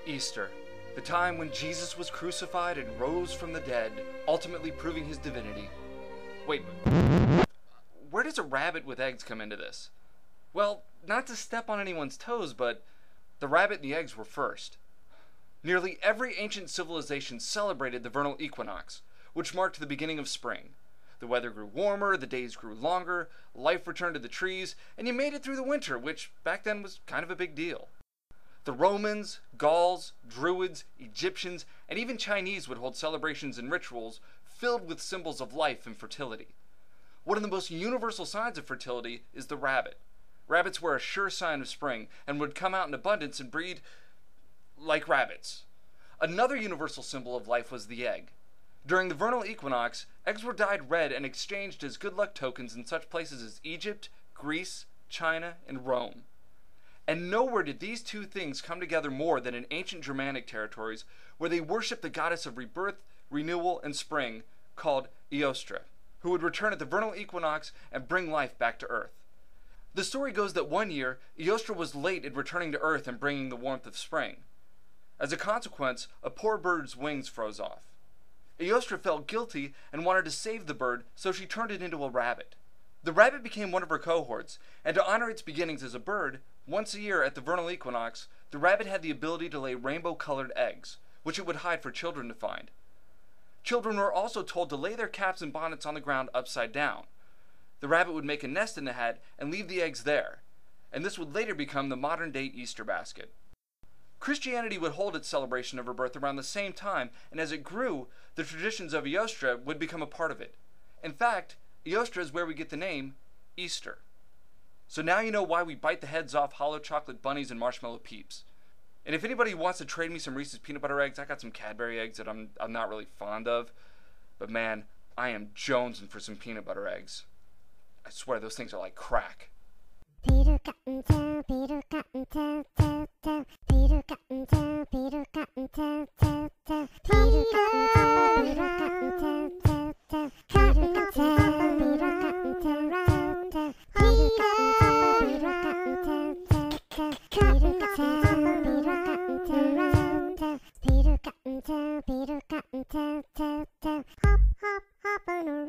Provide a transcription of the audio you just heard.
Easter, the time when Jesus was crucified and rose from the dead, ultimately proving his divinity. Wait, where does a rabbit with eggs come into this? Well, not to step on anyone's toes, but the rabbit and the eggs were first. Nearly every ancient civilization celebrated the vernal equinox, which marked the beginning of spring. The weather grew warmer, the days grew longer, life returned to the trees, and you made it through the winter, which back then was kind of a big deal. The Romans, Gauls, Druids, Egyptians, and even Chinese would hold celebrations and rituals filled with symbols of life and fertility. One of the most universal signs of fertility is the rabbit. Rabbits were a sure sign of spring and would come out in abundance and breed like rabbits. Another universal symbol of life was the egg. During the vernal equinox, eggs were dyed red and exchanged as good luck tokens in such places as Egypt, Greece, China, and Rome. And nowhere did these two things come together more than in ancient Germanic territories, where they worshipped the goddess of rebirth, renewal, and spring, called Eostre, who would return at the vernal equinox and bring life back to Earth. The story goes that one year, Eostre was late in returning to Earth and bringing the warmth of spring. As a consequence, a poor bird's wings froze off. Eostre felt guilty and wanted to save the bird, so she turned it into a rabbit. The rabbit became one of her cohorts, and to honor its beginnings as a bird, once a year at the vernal equinox, the rabbit had the ability to lay rainbow-colored eggs, which it would hide for children to find. Children were also told to lay their caps and bonnets on the ground upside down. The rabbit would make a nest in the hat and leave the eggs there, and this would later become the modern-day Easter basket. Christianity would hold its celebration of her birth around the same time, and as it grew, the traditions of Eostre would become a part of it. In fact, Eostre is where we get the name Easter. So now you know why we bite the heads off hollow chocolate bunnies and marshmallow peeps. And if anybody wants to trade me some Reese's peanut butter eggs, I got some Cadbury eggs that I'm not really fond of. But man, I am jonesing for some peanut butter eggs. I swear those things are like crack. Peter Cottontail, Peter Cottontail, tail, tail. Peter Cottontail, Peter Cottontail, tail, tail. Peter Cottontail, Peter Cottontail, tail, tail. Peter Cottontail, Peter Cottontail, tail, tail. Peter Cottontail, Peter Cottontail, tail, tail. Peter Cottontail, Peter Cottontail, tail, tail. Peter Cottontail, Peter Cottontail, tail, tail. Hop, hop, hop on a